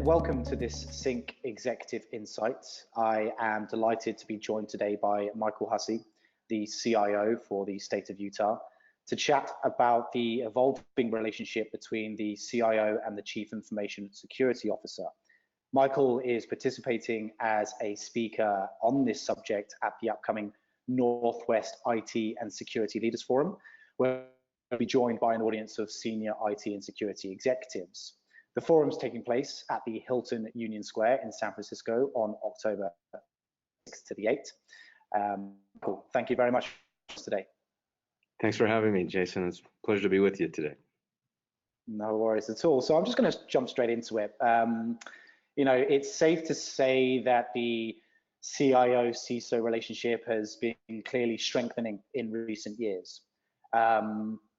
Welcome to this Sync Executive Insights. I am delighted to be joined today by Michael Hussey, the CIO for the state of Utah, to chat about the evolving relationship between the CIO and the Chief Information Security Officer. Michael is participating as a speaker on this subject at the upcoming Northwest IT and Security Leaders Forum, where he'll be joined by an audience of senior IT and security executives. The forum's taking place at the Hilton Union Square in San Francisco on October 6th to the 8th. Cool. Thank you very much for today. Thanks for having me, Jason. It's a pleasure to be with you today. No worries at all. So I'm just going to jump straight into it. You know, it's safe to say that the CIO CISO relationship has been clearly strengthening in recent years.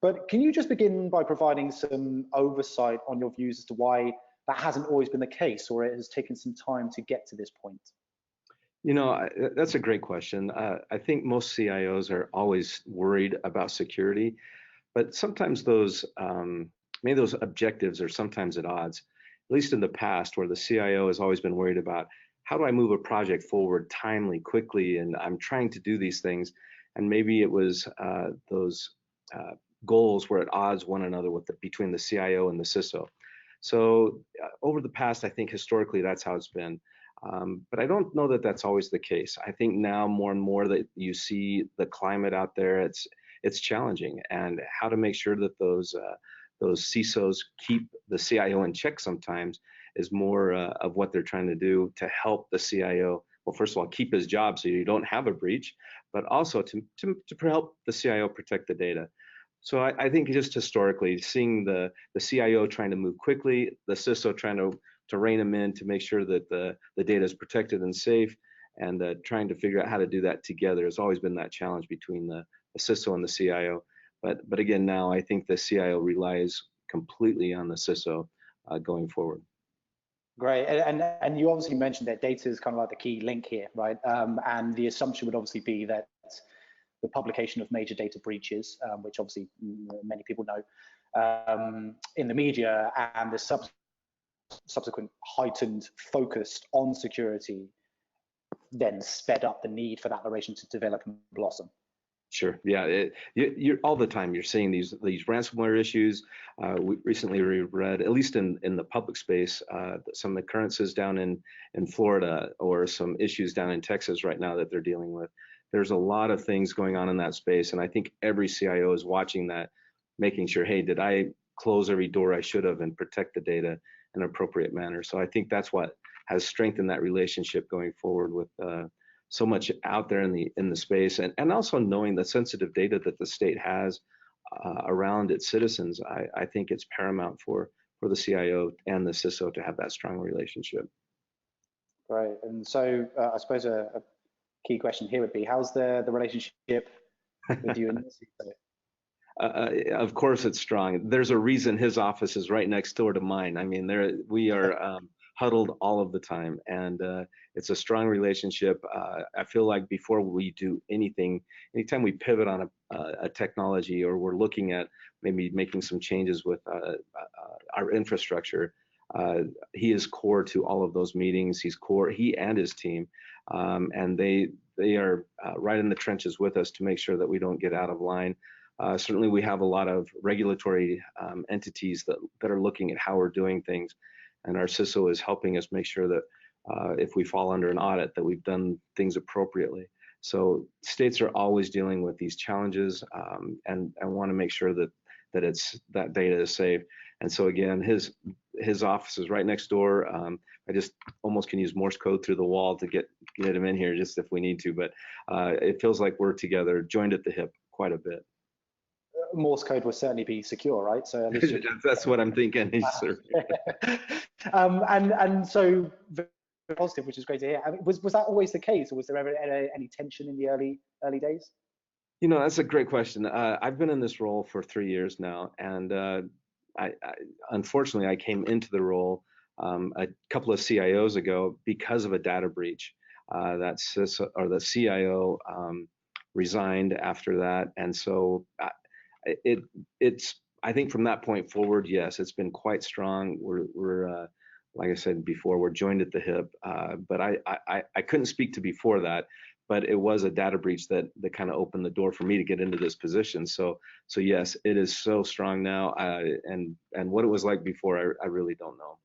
But can you just begin by providing some oversight on your views as to why that hasn't always been the case, or it has taken some time to get to this point? You know, that's a great question. I think most CIOs are always worried about security, but sometimes those, maybe those objectives are sometimes at odds, at least in the past, where the CIO has always been worried about how do I move a project forward timely, quickly, and I'm trying to do these things. And maybe it was those goals were at odds one another between the CIO and the CISO. So over the past, I think historically that's how it's been. But I don't know that that's always the case. I think now more and more that you see the climate out there, it's challenging, and how to make sure that those CISOs keep the CIO in check sometimes is more of what they're trying to do to help the CIO. Well, first of all, keep his job so you don't have a breach, but also to help the CIO protect the data. So I think just historically, seeing the CIO trying to move quickly, the CISO trying to rein him in to make sure that the data is protected and safe, and trying to figure out how to do that together has always been that challenge between the CISO and the CIO. But again, now I think the CIO relies completely on the CISO going forward. Great, and you obviously mentioned that data is kind of like the key link here, right? And the assumption would obviously be that the publication of major data breaches, which obviously many people know, in the media, and the subsequent heightened focus on security then sped up the need for that relationship to develop and blossom. Sure. Yeah. You're all the time. You're seeing these ransomware issues. We recently read, at least in the public space, some occurrences down in Florida, or some issues down in Texas right now that they're dealing with. There's a lot of things going on in that space, and I think every CIO is watching that, making sure, hey, did I close every door I should have and protect the data in an appropriate manner? So I think that's what has strengthened that relationship going forward with so much out there in the space, and also knowing the sensitive data that the state has around its citizens. I think it's paramount for the CIO and the CISO to have that strong relationship. Right, and so I suppose a key question here would be, how's the relationship with you and the CISO? Of course it's strong. There's a reason his office is right next door to mine. I mean, we are huddled all of the time, and it's a strong relationship. I feel like before we do anything, anytime we pivot on a technology, or we're looking at maybe making some changes with our infrastructure, he is core to all of those meetings. He's core, he and his team, and they are right in the trenches with us to make sure that we don't get out of line. Certainly we have a lot of regulatory entities that are looking at how we're doing things, and our CISO is helping us make sure that if we fall under an audit, that we've done things appropriately. So states are always dealing with these challenges, and want to make sure that that data is safe. And so again, his office is right next door. I just almost can use Morse code through the wall to get him in here, just if we need to. But it feels like we're together, joined at the hip quite a bit. Morse code will certainly be secure, right? So at least that's what I'm thinking. And so very positive, which is great to hear. I mean, was that always the case, or was there ever any tension in the early days? You know, that's a great question. I've been in this role for 3 years now, and I unfortunately I came into the role a couple of CIOs ago because of a data breach. That CISO, or the CIO resigned after that, and so it's I think from that point forward, yes, it's been quite strong. We're like I said before, we're joined at the hip. But I couldn't speak to before that, but it was a data breach that kind of opened the door for me to get into this position. So yes, it is so strong now. And what it was like before, I really don't know.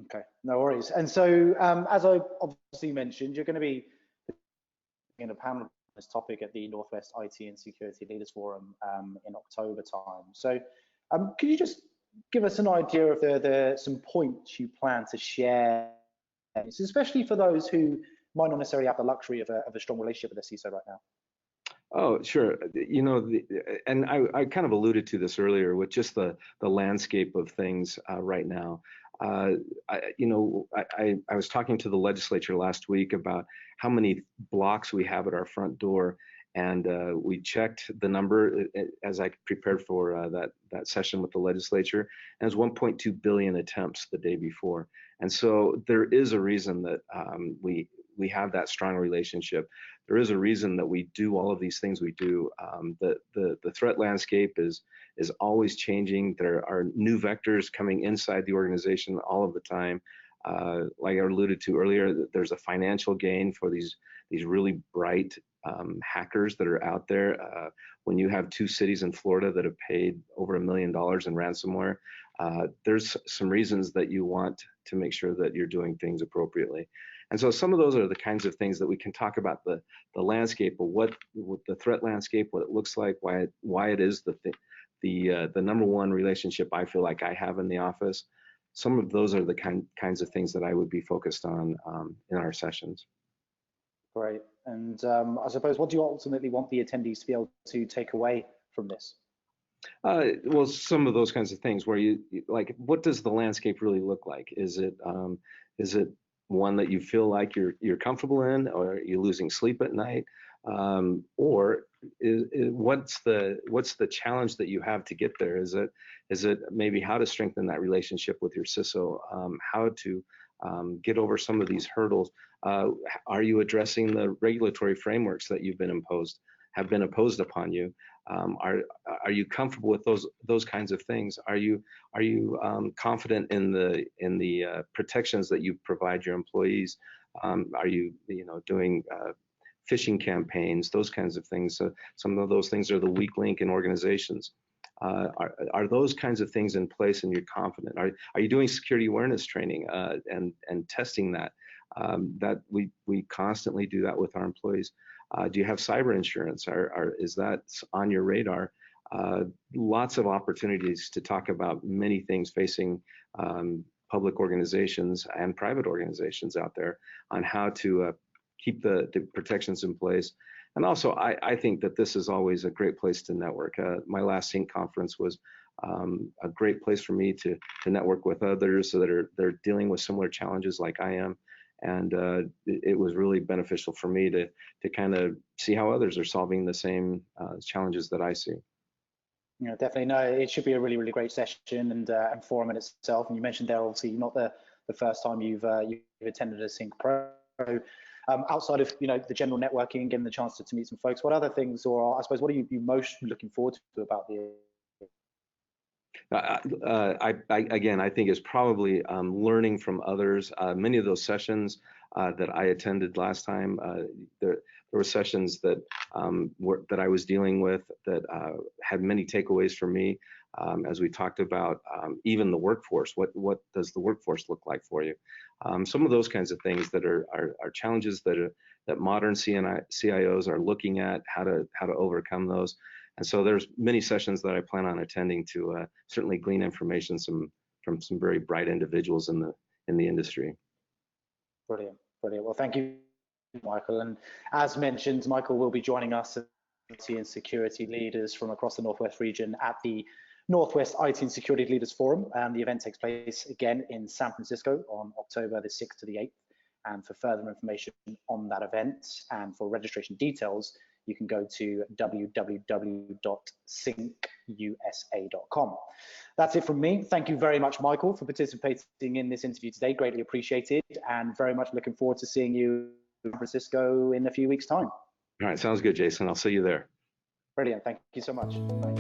Okay, no worries. And so, as I obviously mentioned, you're going to be in a panel on this topic at the Northwest IT and Security Leaders Forum in October time. So, could you just give us an idea of some points you plan to share, especially for those who might not necessarily have the luxury of a strong relationship with their CISO right now? Oh, sure. You know, and I kind of alluded to this earlier with just the landscape of things right now. I was talking to the legislature last week about how many blocks we have at our front door, and we checked the number as I prepared for that session with the legislature, and it was 1.2 billion attempts the day before. And so there is a reason that we have that strong relationship. There is a reason that we do all of these things we do. The threat landscape is always changing. There are new vectors coming inside the organization all of the time. Like I alluded to earlier, there's a financial gain for these really bright hackers that are out there. When you have 2 cities in Florida that have paid over $1 million in ransomware, there's some reasons that you want to make sure that you're doing things appropriately. And so some of those are the kinds of things that we can talk about the landscape of what the threat landscape, what it looks like, why it is the number one relationship I feel like I have in the office. Some of those are the kinds of things that I would be focused on in our sessions. Great. And I suppose, what do you ultimately want the attendees to be able to take away from this? Well, some of those kinds of things where you like, what does the landscape really look like? Is it one that you feel like you're comfortable in, or are you losing sleep at night, or what's the challenge that you have to get there? Is it maybe how to strengthen that relationship with your CISO, how to get over some of these hurdles? Are you addressing the regulatory frameworks that have been imposed upon you? Are you comfortable with those kinds of things? Are you confident in the protections that you provide your employees? Are you doing phishing campaigns, those kinds of things? Some of those things are the weak link in organizations. Are those kinds of things in place and you're confident? Are you doing security awareness training and testing that? That we constantly do that with our employees. Do you have cyber insurance? Is that on your radar? Lots of opportunities to talk about many things facing public organizations and private organizations out there on how to keep the protections in place. And also, I think that this is always a great place to network. My last Sync conference was a great place for me to network with others that they're dealing with similar challenges like I am. And it was really beneficial for me to kind of see how others are solving the same challenges that I see. Yeah, definitely. No, it should be a really, really great session and forum in itself. And you mentioned there, obviously, not the first time you've attended a Sync Pro. Outside of the general networking, getting the chance to meet some folks, what other things, or I suppose, what are you most looking forward to about the? Again, I think it's probably learning from others. Many of those sessions that I attended last time, there were sessions that that I was dealing with that had many takeaways for me. As we talked about, even the workforce. What does the workforce look like for you? Some of those kinds of things that are challenges that modern CIOs are looking at, how to overcome those. And so there's many sessions that I plan on attending to certainly glean information from some very bright individuals in the industry. Brilliant, brilliant. Well, thank you, Michael. And as mentioned, Michael will be joining us, IT and security leaders from across the Northwest region, at the Northwest IT and Security Leaders Forum. The event takes place again in San Francisco on October the 6th to the 8th. And for further information on that event and for registration details, you can go to www.syncusa.com. That's it from me. Thank you very much, Michael, for participating in this interview today. Greatly appreciated, and very much looking forward to seeing you in San Francisco in a few weeks' time. All right, sounds good, Jason. I'll see you there. Brilliant. Thank you so much. Bye.